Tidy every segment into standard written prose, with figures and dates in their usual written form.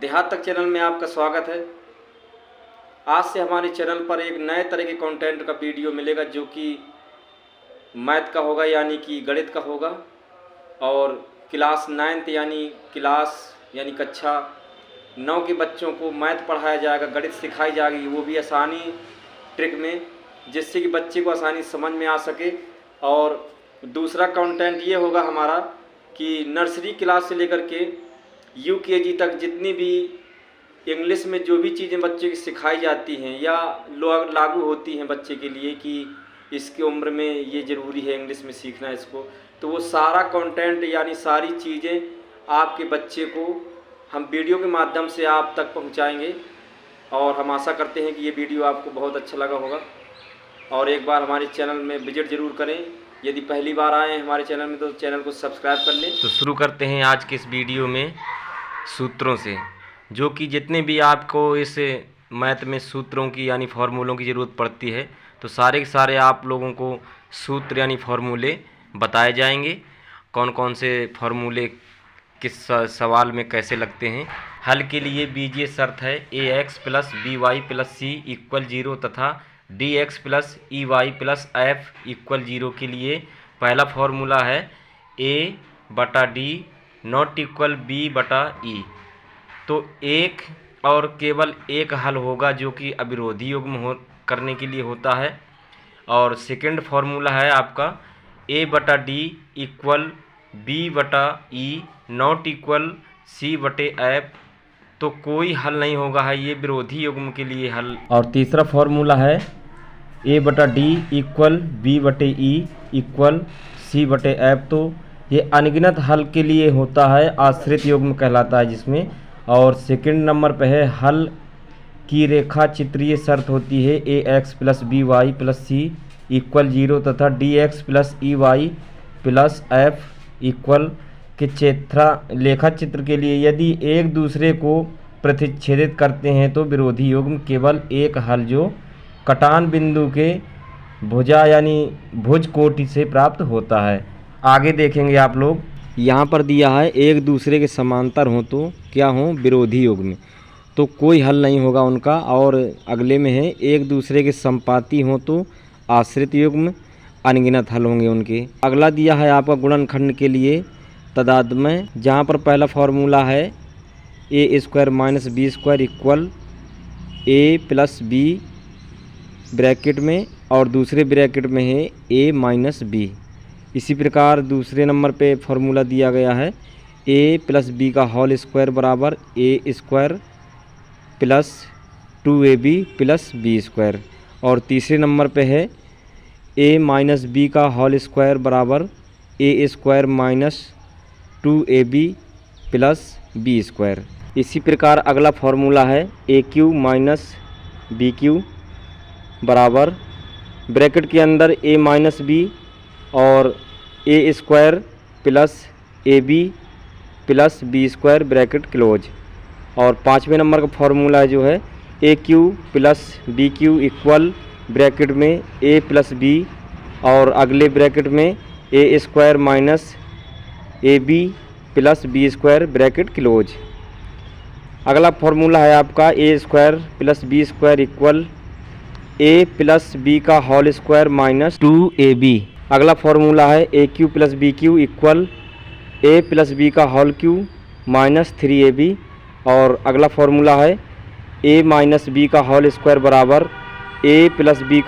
देहात तक चैनल में आपका स्वागत है। आज से हमारे चैनल पर एक नए तरह के कंटेंट का वीडियो मिलेगा जो कि मैथ का होगा, यानी कि गणित का होगा। और क्लास 9 यानी कक्षा 9 के बच्चों को मैथ पढ़ाया जाएगा, गणित सिखाई जाएगी, वो भी आसानी ट्रिक में, जिससे कि बच्चे को आसानी समझ में आ सके। और दूसरा कंटेंट ये होगा हमारा कि नर्सरी क्लास से लेकर के UKG तक जितनी भी इंग्लिश में जो भी चीज़ें बच्चे की सिखाई जाती हैं या लागू होती हैं बच्चे के लिए कि इसकी उम्र में ये ज़रूरी है इंग्लिश में सीखना इसको, तो वो सारा कंटेंट यानी सारी चीज़ें आपके बच्चे को हम वीडियो के माध्यम से आप तक पहुंचाएंगे। और हम आशा करते हैं कि ये वीडियो आपको बहुत अच्छा लगा होगा। और एक बार हमारे चैनल में विजिट ज़रूर करें। यदि पहली बार आए हैं हमारे चैनल में तो चैनल को सब्सक्राइब कर लें। तो शुरू करते हैं आज के इस वीडियो में सूत्रों से, जो कि जितने भी आपको इस मैथ में सूत्रों की यानी फार्मूलों की ज़रूरत पड़ती है, तो सारे के सारे आप लोगों को सूत्र यानी फार्मूले बताए जाएंगे। कौन कौन से फार्मूले किस सवाल में कैसे लगते हैं। हल के लिए बीजीय शर्त है ax + by + c = 0 तथा dx + ey + f = 0 के लिए पहला फार्मूला है a/d ≠ b/e। तो एक और केवल एक हल होगा जो कि अविरोधी युग्म करने के लिए होता है। और सेकंड फार्मूला है आपका a/d = b/e ≠ c/f। तो कोई हल नहीं होगा, है ये विरोधी युग्म के लिए हल। और तीसरा फार्मूला है a/d = b/e = c/f। तो ये अनगिनत हल के लिए होता है, आश्रित युग्म कहलाता है जिसमें। और सेकंड नंबर पे है हल की रेखा चित्रीय शर्त होती है ax + by + c = 0 तथा dx + ey + f के लेखा चित्र के लिए यदि एक दूसरे को प्रतिच्छेदित करते हैं तो विरोधी युग्म केवल एक हल जो कटान बिंदु के भुजा यानी भुज कोटि से प्राप्त होता है। आगे देखेंगे आप लोग, यहाँ पर दिया है एक दूसरे के समांतर हो तो क्या हो, विरोधी युग्म, तो कोई हल नहीं होगा उनका। और अगले में है एक दूसरे के संपाती हो तो आश्रित युग्म, अनगिनत हल होंगे उनके। अगला दिया है आपका गुणनखंड के लिए तदादमय, जहाँ पर पहला फार्मूला है a² - b² = a + b bracket में और दूसरे ब्रैकेट में है a - b। इसी प्रकार दूसरे नंबर पे फार्मूला दिया गया है a + b² = a² + 2ab + b²। और तीसरे नंबर पे है a - b² = a² - 2ab + b²। इसी प्रकार अगला फार्मूला है aq - bq बराबर ब्रैकेट के अंदर a - b और a² + ab + b² bracket close. और पाँचवें नंबर का फार्मूला जो है aq + bq = ब्रैकेट में a + b और अगले ब्रैकेट में a² - ab + b² bracket close. अगला फार्मूला है आपका a² + b² = a + b² - 2ab। अगला फार्मूला है aq + bq = a + b³ - 3ab। और अगला फार्मूला है a - b² बराबर a + b² -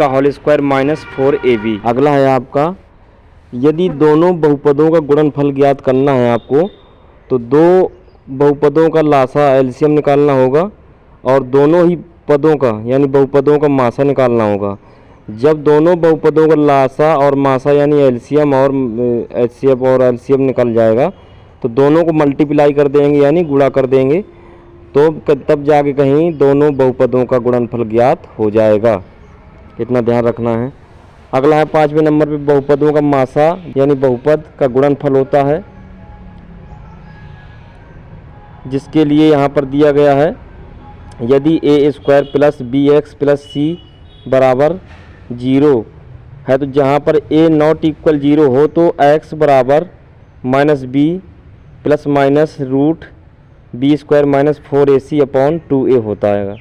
4ab। अगला है आपका, यदि दोनों बहुपदों का गुणनफल ज्ञात करना है आपको, तो दो बहुपदों का लासा एलसीएम निकालना होगा और दोनों ही पदों का यानी बहुपदों का मासा निकालना होगा। जब दोनों बहुपदों का लासा और मासा यानी एलसीएम और एचसीएफ और एलसीएम निकल जाएगा तो दोनों को मल्टीप्लाई कर देंगे यानी गुणा कर देंगे, तो तब जाके कहीं दोनों बहुपदों का गुणनफल ज्ञात हो जाएगा। इतना ध्यान रखना है। अगला है पाँचवें नंबर पे बहुपदों का मासा यानी बहुपद का गुणनफल होता है, जिसके लिए यहाँ पर दिया गया है यदि a² + bx + c बराबर 0 है, तो जहाँ पर a ≠ 0 हो तो x बराबर -b ± b² minus 4ac upon 2a होता है।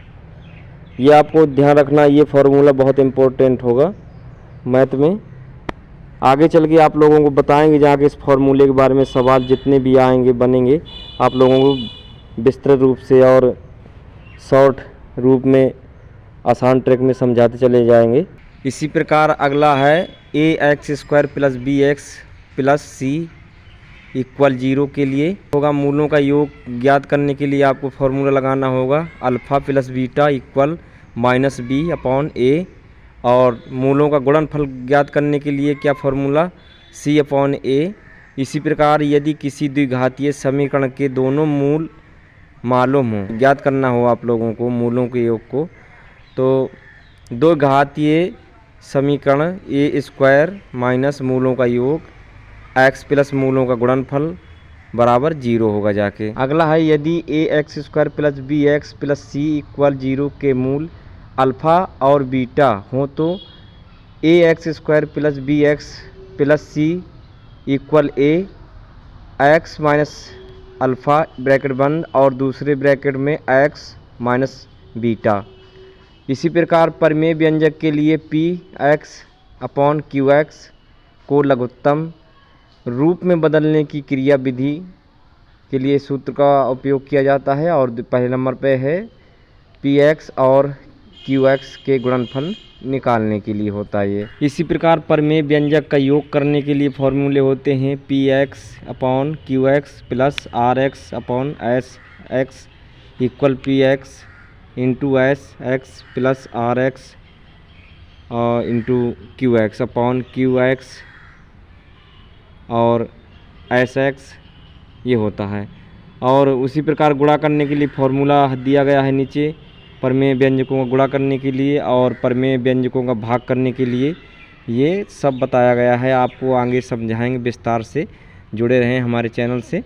ये आपको ध्यान रखना, ये फार्मूला बहुत इम्पोर्टेंट होगा मैथ में। आगे चल के आप लोगों को बताएंगे जाके इस फार्मूले के बारे में, सवाल जितने भी आएंगे बनेंगे आप लोगों को विस्तृत रूप से और शॉर्ट रूप में आसान ट्रिक में समझाते चले जाएंगे। इसी प्रकार अगला है ax² plus bx plus c equal 0 के लिए होगा। मूलों का योग ज्ञात करने के लिए आपको फार्मूला लगाना होगा alpha plus beta equal minus b upon a, और मूलों का गुणनफल ज्ञात करने के लिए क्या फार्मूला c अपॉन a। इसी प्रकार यदि किसी द्विघातीय समीकरण के दोनों मूल मालूम हो, ज्ञात करना हो आप लोगों को मूलों के योग को, तो दो घातीय समीकरण a² माइनस मूलों का योग x प्लस मूलों का गुणनफल बराबर 0 होगा जाके। अगला है यदि ax² plus bx plus c equal 0 के मूल अल्फ़ा और बीटा हो तो ax² plus bx plus c equal x minus alpha bracket बंद और दूसरे ब्रैकेट में x माइनस बीटा। इसी प्रकार परिमेय व्यंजक के लिए px अपॉन qx को लघुत्तम रूप में बदलने की क्रिया विधि के लिए सूत्र का उपयोग किया जाता है, और पहले नंबर पे है px और qx के गुणनफल निकालने के लिए होता है ये। इसी प्रकार परिमेय व्यंजक का योग करने के लिए फॉर्मूले होते हैं px upon qx plus rx upon sx equal px into sx plus rx into qx upon qx और sx ये होता है। और उसी प्रकार गुणा करने के लिए फॉर्मूला दिया गया है नीचे, परिमेय व्यंजकों का गुणा करने के लिए और परिमेय व्यंजकों का भाग करने के लिए, ये सब बताया गया है। आपको आगे समझाएंगे विस्तार से, जुड़े रहें हमारे चैनल से।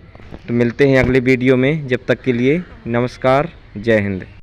तो मिलते हैं अगले वीडियो में, जब तक के लिए नमस्कार, जय हिंद।